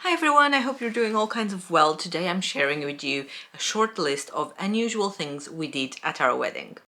Hi everyone, I hope you're doing all kinds of well. Today I'm sharing with you a short list of unusual things we did at our wedding.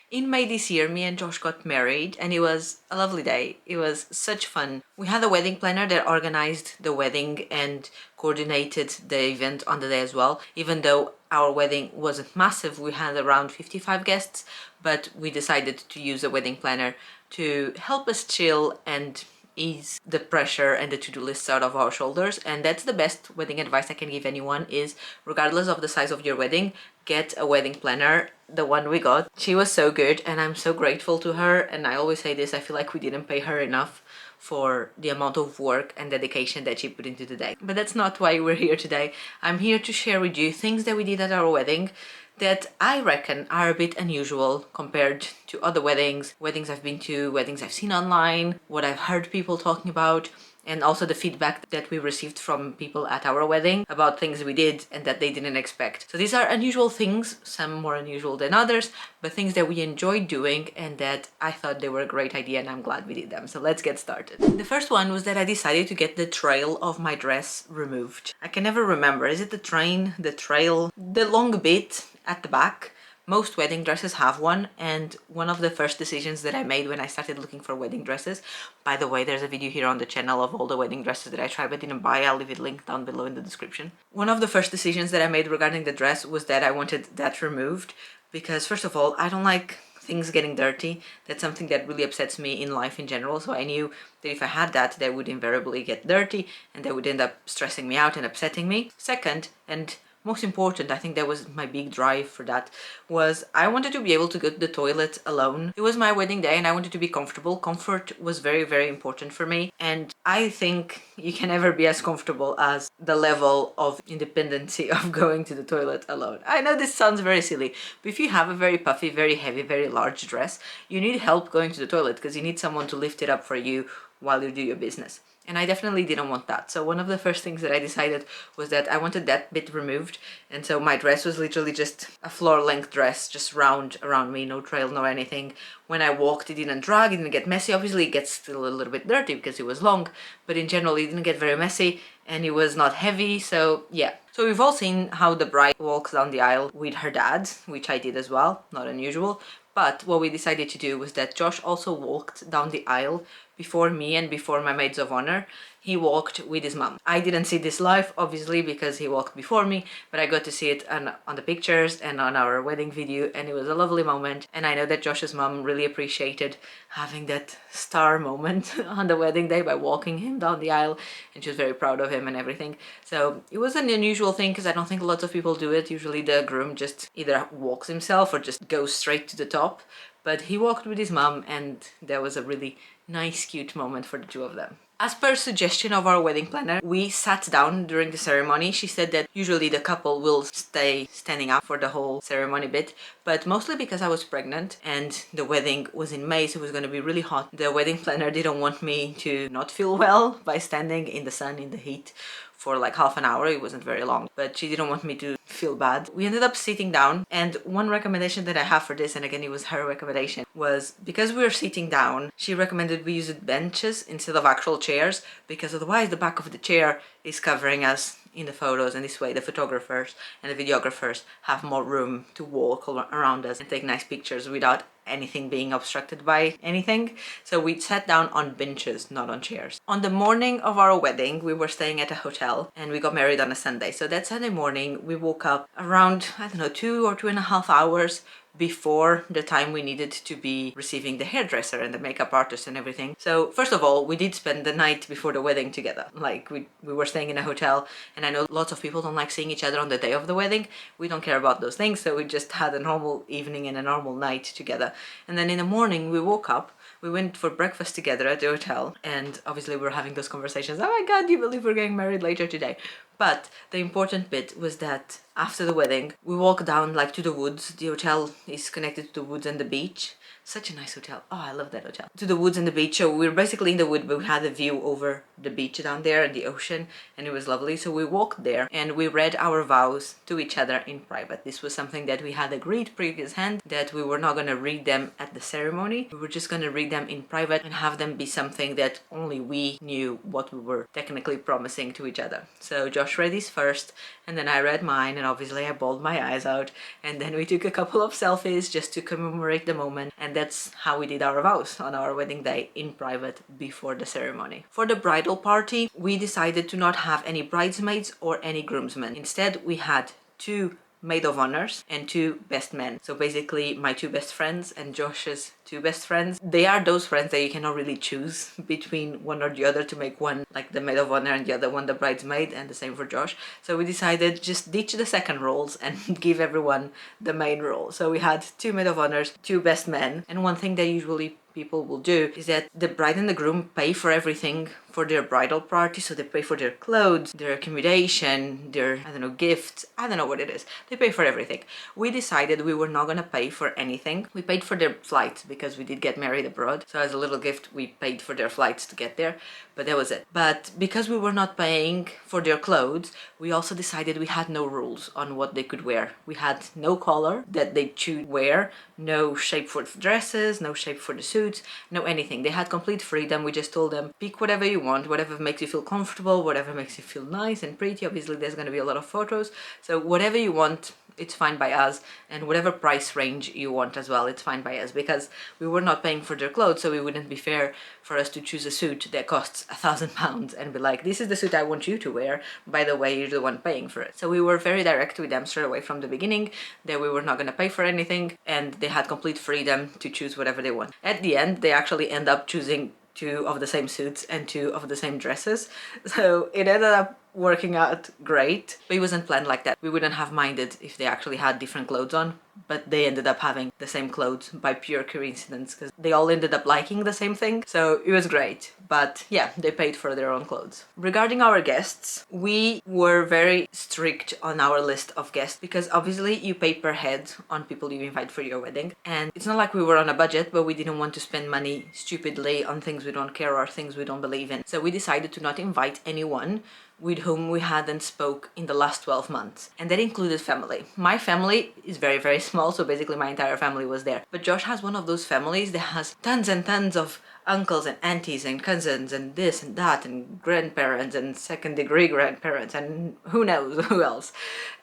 In May this year, me and Josh got married and it was a lovely day. It was such fun. We had a wedding planner that organized the wedding and coordinated the event on the day as well. Even though our wedding wasn't massive, we had around 55 guests, but we decided to use a wedding planner to help us chill and ease the pressure and the to-do lists out of our shoulders. And that's the best wedding advice I can give anyone is, regardless of the size of your wedding, get a wedding planner. The one we got, she was so good and I'm so grateful to her. And I always say this, I feel like we didn't pay her enough for the amount of work and dedication that she put into the day. But that's not why we're here today. I'm here to share with you things that we did at our wedding that I reckon are a bit unusual compared to other weddings I've been to, weddings I've seen online, what I've heard people talking about, and also the feedback that we received from people at our wedding about things we did and that they didn't expect. So these are unusual things, some more unusual than others, but things that we enjoyed doing and that I thought they were a great idea and I'm glad we did them. So let's get started. The first one was that I decided to get the trail of my dress removed. I can never remember, is it the train, the trail, the long bit at the back? Most wedding dresses have one, and one of the first decisions that I made when I started looking for wedding dresses, by the way, there's a video here on the channel of all the wedding dresses that I tried but didn't buy. I'll leave it linked down below in the description. One of the first decisions that I made regarding the dress was that I wanted that removed because, first of all, I don't like things getting dirty. That's something that really upsets me in life in general, so I knew that if I had that, they would invariably get dirty and they would end up stressing me out and upsetting me. Second, and most important, I think that was my big drive for that, was I wanted to be able to go to the toilet alone. It was my wedding day and I wanted to be comfortable. Comfort was very, very important for me. And I think you can never be as comfortable as the level of independency of going to the toilet alone. I know this sounds very silly, but if you have a very puffy, very heavy, very large dress, you need help going to the toilet because you need someone to lift it up for you while you do your business. And I definitely didn't want that. So one of the first things that I decided was that I wanted that bit removed. And so my dress was literally just a floor length dress, just round around me, no trail, no anything. When I walked, it didn't drag, it didn't get messy. Obviously it gets still a little bit dirty because it was long, but in general it didn't get very messy and it was not heavy. So yeah. So we've all seen how the bride walks down the aisle with her dad, which I did as well, not unusual. But what we decided to do was that Josh also walked down the aisle before me and before my maids of honor. He walked with his mom. I didn't see this live, obviously, because he walked before me, but I got to see it on the pictures and on our wedding video, and it was a lovely moment. And I know that Josh's mom really appreciated having that star moment on the wedding day by walking him down the aisle, and she was very proud of him and everything. So it was an unusual thing because I don't think lots of people do it. Usually the groom just either walks himself or just goes straight to the top, but he walked with his mom and that was a really nice, cute moment for the two of them. As per suggestion of our wedding planner, we sat down during the ceremony. She said that usually the couple will stay standing up for the whole ceremony bit, but mostly because I was pregnant and the wedding was in May, so it was going to be really hot. The wedding planner didn't want me to not feel well by standing in the sun, in the heat, for like half an hour. It wasn't very long, but she didn't want me to feel bad. We ended up sitting down, and one recommendation that I have for this, and again it was her recommendation, was because we were sitting down, she recommended we use benches instead of actual chairs, because otherwise the back of the chair is covering us in the photos, and this way the photographers and the videographers have more room to walk around us and take nice pictures without anything being obstructed by anything. So we sat down on benches, not on chairs. On the morning of our wedding, we were staying at a hotel and we got married on a Sunday. So that Sunday morning, we woke up around, I don't know, 2 or 2.5 hours before the time we needed to be receiving the hairdresser and the makeup artist and everything. So first of all, we did spend the night before the wedding together. Like we were staying in a hotel, and I know lots of people don't like seeing each other on the day of the wedding. We don't care about those things, so we just had a normal evening and a normal night together. And then in the morning we woke up, we went for breakfast together at the hotel, and obviously we were having those conversations. Oh my god, do you believe we're getting married later today? But the important bit was that after the wedding, we walked down like to the woods. The hotel is connected to the woods and the beach. Such a nice hotel. Oh, I love that hotel. To the woods and the beach. So we were basically in the wood, but we had a view over the beach down there and the ocean, and it was lovely. So we walked there and we read our vows to each other in private. This was something that we had agreed previously, that we were not going to read them at the ceremony. We were just going to read them in private and have them be something that only we knew what we were technically promising to each other. So Josh read his first, and then I read mine, and obviously I bawled my eyes out, and then we took a couple of selfies just to commemorate the moment, and that's how we did our vows on our wedding day in private before the ceremony. For the bridal party, we decided to not have any bridesmaids or any groomsmen. Instead, we had 2 maid of honors and 2 best men. So basically my 2 best friends and Josh's 2 best friends. They are those friends that you cannot really choose between one or the other to make one like the maid of honor and the other one the bridesmaid, and the same for Josh. So we decided just ditch the second roles and give everyone the main role. So we had 2 maid of honors, 2 best men, and one thing that usually people will do is that the bride and the groom pay for everything for their bridal party. So they pay for their clothes, their accommodation, their, I don't know, gifts, I don't know what it is. They pay for everything. We decided we were not gonna pay for anything. We paid for their flights because we did get married abroad. So as a little gift, we paid for their flights to get there, but that was it. But because we were not paying for their clothes, we also decided we had no rules on what they could wear. We had no color that they should wear, no shape for the dresses, no shape for the suits, no anything. They had complete freedom. We just told them, pick whatever you want, whatever makes you feel comfortable, whatever makes you feel nice and pretty. Obviously there's going to be a lot of photos, so whatever you want, it's fine by us, and whatever price range you want as well, it's fine by us, because we were not paying for their clothes, so it wouldn't be fair for us to choose a suit that costs £1,000 and be like, this is the suit I want you to wear, by the way, you're the one paying for it. So we were very direct with them straight away from the beginning that we were not going to pay for anything, and they had complete freedom to choose whatever they want. At the end, they actually end up choosing 2 of the same suits and 2 of the same dresses, so it ended up working out great, but it wasn't planned like that. We wouldn't have minded if they actually had different clothes on, but they ended up having the same clothes by pure coincidence because they all ended up liking the same thing, so it was great. But yeah, they paid for their own clothes. Regarding our guests, we were very strict on our list of guests because obviously you pay per head on people you invite for your wedding, and it's not like we were on a budget, but we didn't want to spend money stupidly on things we don't care or things we don't believe in. So we decided to not invite anyone with whom we hadn't spoke in the last 12 months. And that included family. My family is very, very small, so basically my entire family was there. But Josh has one of those families that has tons and tons of uncles and aunties and cousins and this and that and grandparents and second-degree grandparents and who knows who else.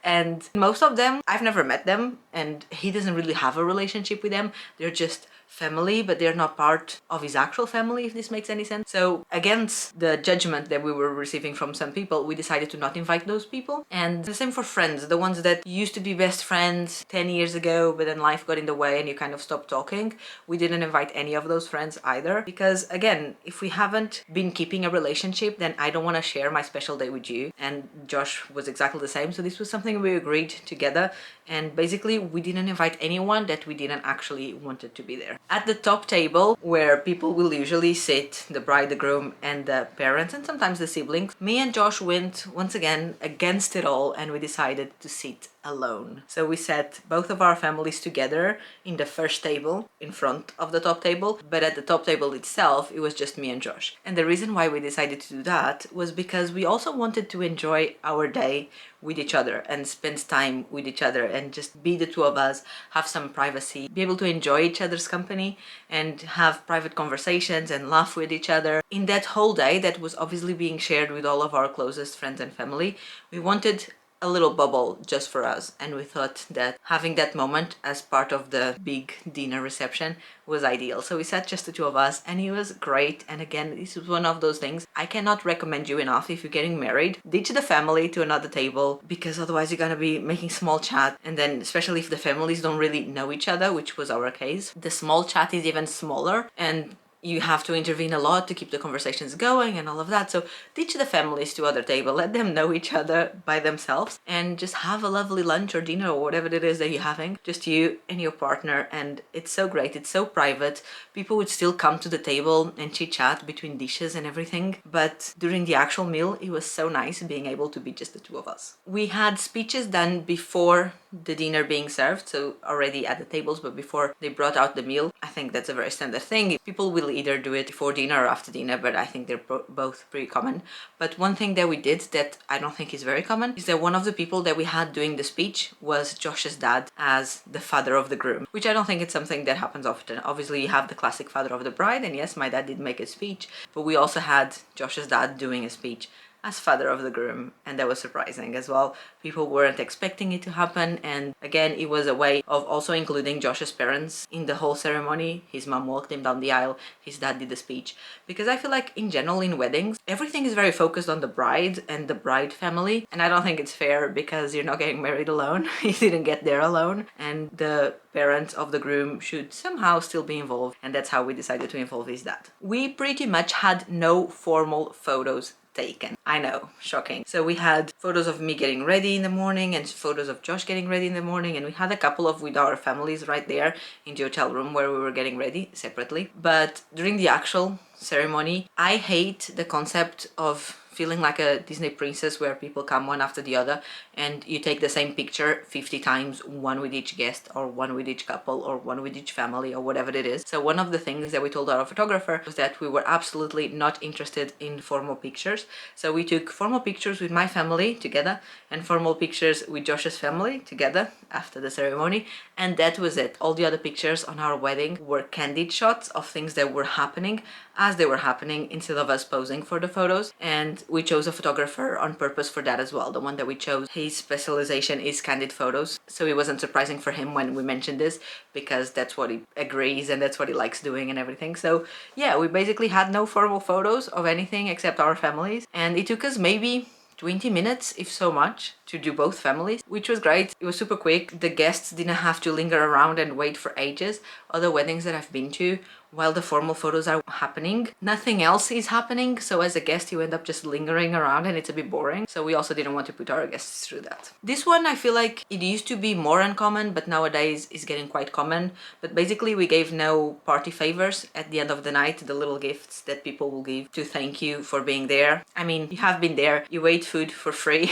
And most of them, I've never met them, and he doesn't really have a relationship with them. They're just family, but they're not part of his actual family, if this makes any sense. So against the judgment that we were receiving from some people, we decided to not invite those people. And the same for friends, the ones that used to be best friends 10 years ago, but then life got in the way and you kind of stopped talking. We didn't invite any of those friends either, because again, if we haven't been keeping a relationship, then I don't want to share my special day with you. And Josh was exactly the same, so this was something we agreed together, and basically we didn't invite anyone that we didn't actually wanted to be there. At the top table, where people will usually sit, the bride, the groom, and the parents, and sometimes the siblings, me and Josh went once again against it all, and we decided to sit alone. So we sat both of our families together in the first table in front of the top table, but at the top table itself it was just me and Josh. And the reason why we decided to do that was because we also wanted to enjoy our day with each other and spend time with each other and just be the 2 of us, have some privacy, be able to enjoy each other's company and have private conversations and laugh with each other. In that whole day that was obviously being shared with all of our closest friends and family, we wanted a little bubble just for us, and we thought that having that moment as part of the big dinner reception was ideal. So we sat just the 2 of us, and it was great. And again, this was one of those things I cannot recommend you enough. If you're getting married, ditch the family to another table, because otherwise you're gonna be making small chat, and then especially if the families don't really know each other, which was our case, the small chat is even smaller, and you have to intervene a lot to keep the conversations going and all of that. So teach the families to other table, let them know each other by themselves, and just have a lovely lunch or dinner or whatever it is that you're having, just you and your partner. And it's so great, it's so private. People would still come to the table and chit chat between dishes and everything, but during the actual meal it was so nice being able to be just the two of us. We had speeches done before the dinner being served, so already at the tables, but before they brought out the meal. I think that's a very standard thing. People will either do it before dinner or after dinner, but I think they're both pretty common. But one thing that we did that I don't think is very common is that one of the people that we had doing the speech was Josh's dad as the father of the groom, which I don't think it's something that happens often. Obviously you have the classic father of the bride, and yes, my dad did make a speech, but we also had Josh's dad doing a speech as father of the groom, and that was surprising as well. People weren't expecting it to happen, and again, it was a way of also including Josh's parents in the whole ceremony. His mom walked him down the aisle, his dad did the speech, because I feel like in general in weddings everything is very focused on the bride and the bride family, and I don't think it's fair, because you're not getting married alone. You didn't get there alone, and the parents of the groom should somehow still be involved, and that's how we decided to involve his dad. We pretty much had no formal photos taken. I know, shocking. So we had photos of me getting ready in the morning and photos of Josh getting ready in the morning, and we had a couple of with our families right there in the hotel room where we were getting ready separately. But during the actual ceremony, I hate the concept of feeling like a Disney princess where people come one after the other and you take the same picture 50 times, one with each guest or one with each couple or one with each family or whatever it is. So one of the things that we told our photographer was that we were absolutely not interested in formal pictures. So we took formal pictures with my family together and formal pictures with Josh's family together after the ceremony, and that was it. All the other pictures on our wedding were candid shots of things that were happening as they were happening instead of us posing for the photos. And we chose a photographer on purpose for that as well. The one that we chose, his specialization is candid photos, so it wasn't surprising for him when we mentioned this, because that's what he agrees and that's what he likes doing and everything. So yeah, we basically had no formal photos of anything except our families, and it took us maybe 20 minutes, if so much, to do both families, which was great. It was super quick. The guests didn't have to linger around and wait for ages. Other weddings that I've been to, while the formal photos are happening, nothing else is happening. So as a guest, you end up just lingering around and it's a bit boring. So we also didn't want to put our guests through that. This one, I feel like it used to be more uncommon, but nowadays is getting quite common. But basically we gave no party favors at the end of the night, the little gifts that people will give to thank you for being there. I mean, you have been there, you ate food for free.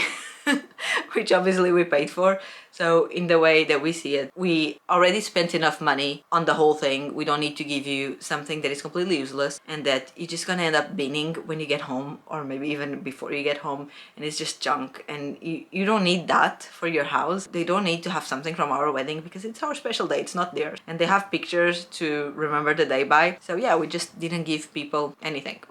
Which obviously we paid for. So in the way that we see it, we already spent enough money on the whole thing. We don't need to give you something that is completely useless and that you're just gonna end up binning when you get home, or maybe even before you get home, and it's just junk, and you don't need that for your house. They don't need to have something from our wedding because it's our special day, it's not theirs, and they have pictures to remember the day by. So yeah, we just didn't give people anything.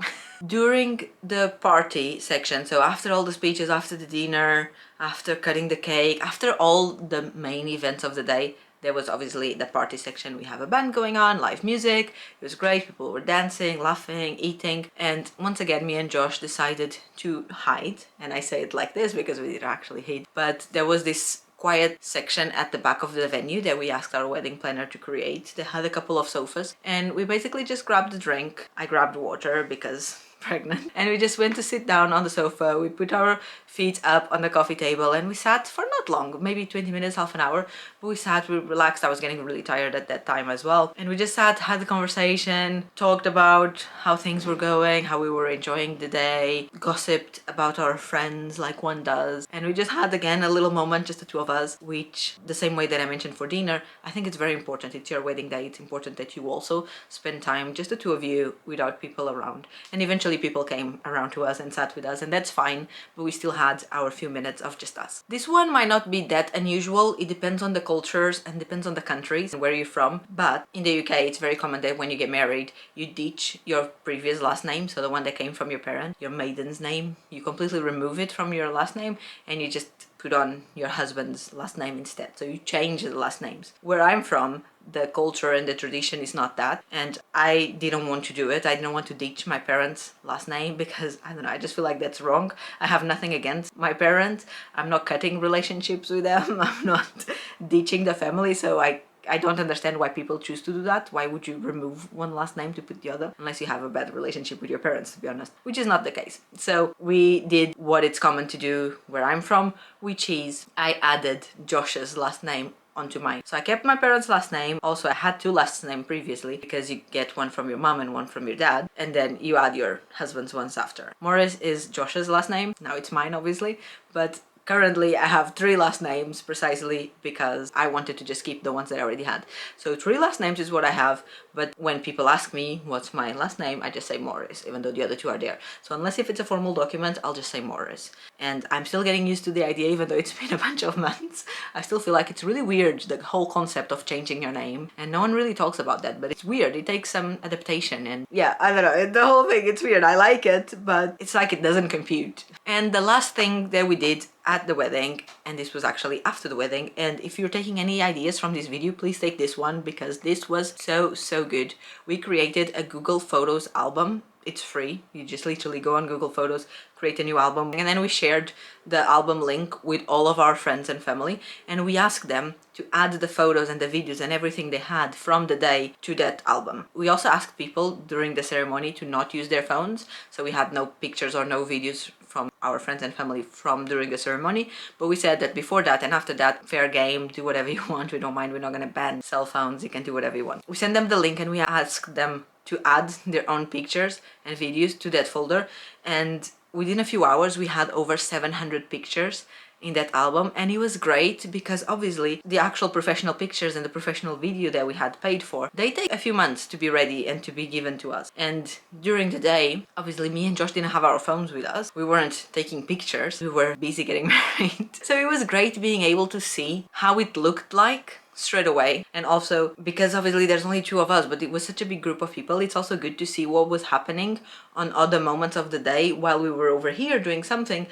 During the party section, so after all the speeches, after the dinner, after cutting the cake, after all the main events of the day, there was obviously the party section. We have a band going on, live music. It was great. People were dancing, laughing, eating. And once again, me and Josh decided to hide. And I say it like this because we didn't actually hide. But there was this quiet section at the back of the venue that we asked our wedding planner to create. They had a couple of sofas and we basically just grabbed a drink. I grabbed water because pregnant, and we just went to sit down on the sofa. We put our feet up on the coffee table and we sat for not long, maybe 20 minutes, half an hour, but we sat, we relaxed. I was getting really tired at that time as well, and we just sat, had the conversation, talked about how things were going, how we were enjoying the day, gossiped about our friends like one does, and we just had again a little moment, just the two of us, which, the same way that I mentioned for dinner, I think it's very important. It's your wedding day, it's important that you also spend time, just the two of you, without people around. And eventually people came around to us and sat with us, and that's fine, but we still had our few minutes of just us. This one might not be that unusual. It depends on the cultures and depends on the countries and where you're from, but in the UK it's very common that when you get married you ditch your previous last name, so the one that came from your parent, your maiden's name, you completely remove it from your last name and you just put on your husband's last name instead. So you change the last names. Where I'm from, the culture and the tradition is not that, and I didn't want to do it. I didn't want to ditch my parents' last name because, I don't know, I just feel like that's wrong. I have nothing against my parents. I'm not cutting relationships with them. I'm not ditching the family, so I I don't understand why people choose to do that. Why would you remove one last name to put the other? Unless you have a bad relationship with your parents, to be honest, which is not the case. So we did what it's common to do where I'm from, which is I added Josh's last name onto mine. So I kept my parents' last name. Also, I had two last names previously because you get one from your mom and one from your dad, and then you add your husband's ones after. Morris is Josh's last name. Now it's mine, obviously, but currently I have three last names precisely because I wanted to just keep the ones that I already had. So three last names is what I have, but when people ask me what's my last name, I just say Morris, even though the other two are there. So unless if it's a formal document, I'll just say Morris. And I'm still getting used to the idea, even though it's been a bunch of months. I still feel like it's really weird, the whole concept of changing your name, and no one really talks about that, but it's weird. It takes some adaptation, and yeah, I don't know, the whole thing, it's weird. I like it, but it's like it doesn't compute. And the last thing that we did at the wedding, and this was actually after the wedding, and if you're taking any ideas from this video, please take this one because this was so good. We created a Google Photos album. It's free. You just literally go on Google Photos, create a new album, and then we shared the album link with all of our friends and family, and we asked them to add the photos and the videos and everything they had from the day to that album. We also asked people during the ceremony to not use their phones, so we had no pictures or no videos from our friends and family from during the ceremony, but we said that before that and after that, fair game, do whatever you want, we don't mind, we're not gonna ban cell phones, you can do whatever you want. We sent them the link and we asked them to add their own pictures and videos to that folder, and within a few hours we had over 700 pictures in that album, and it was great because obviously the actual professional pictures and the professional video that we had paid for, they take a few months to be ready and to be given to us. And during the day, obviously me and Josh didn't have our phones with us, we weren't taking pictures, we were busy getting married. So it was great being able to see how it looked like straight away, and also because obviously there's only two of us, but it was such a big group of people, it's also good to see what was happening on other moments of the day. While we were over here doing something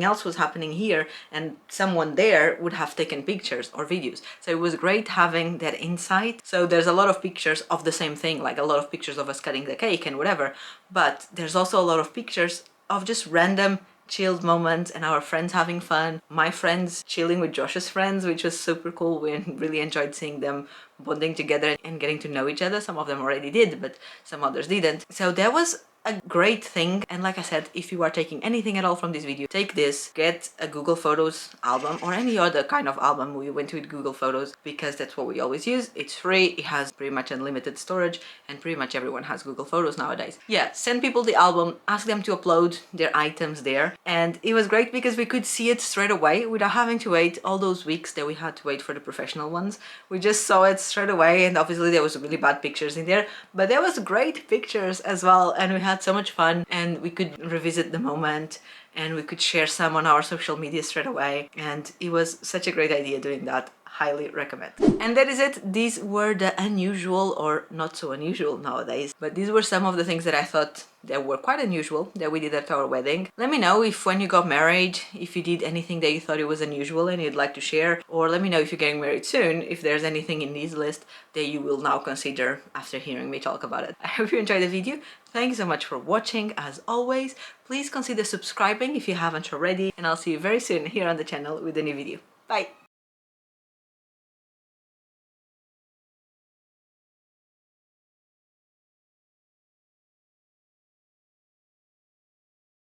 else was happening here, and someone there would have taken pictures or videos. So it was great having that insight. So there's a lot of pictures of the same thing, like a lot of pictures of us cutting the cake and whatever, but there's also a lot of pictures of just random chilled moments and our friends having fun, my friends chilling with Josh's friends, which was super cool. We really enjoyed seeing them bonding together and getting to know each other. Some of them already did, but some others didn't. So that was a great thing. And like I said, if you are taking anything at all from this video, take this, get a Google Photos album or any other kind of album we went with Google Photos, because that's what we always use. It's free, it has pretty much unlimited storage, and pretty much everyone has Google Photos nowadays. Yeah, send people the album, ask them to upload their items there, and it was great because we could see it straight away without having to wait all those weeks that we had to wait for the professional ones. We just saw it straight away, and obviously there was really bad pictures in there, but there was great pictures as well, and we had so much fun, and we could revisit the moment and we could share some on our social media straight away, and it was such a great idea doing that. Highly recommend. And that is it. These were the unusual, or not so unusual nowadays, but these were some of the things that I thought that were quite unusual that we did at our wedding. Let me know if when you got married, if you did anything that you thought it was unusual and you'd like to share, or let me know if you're getting married soon, if there's anything in this list that you will now consider after hearing me talk about it. I hope you enjoyed the video. Thank you so much for watching. As always, please consider subscribing if you haven't already, and I'll see you very soon here on the channel with a new video. Bye!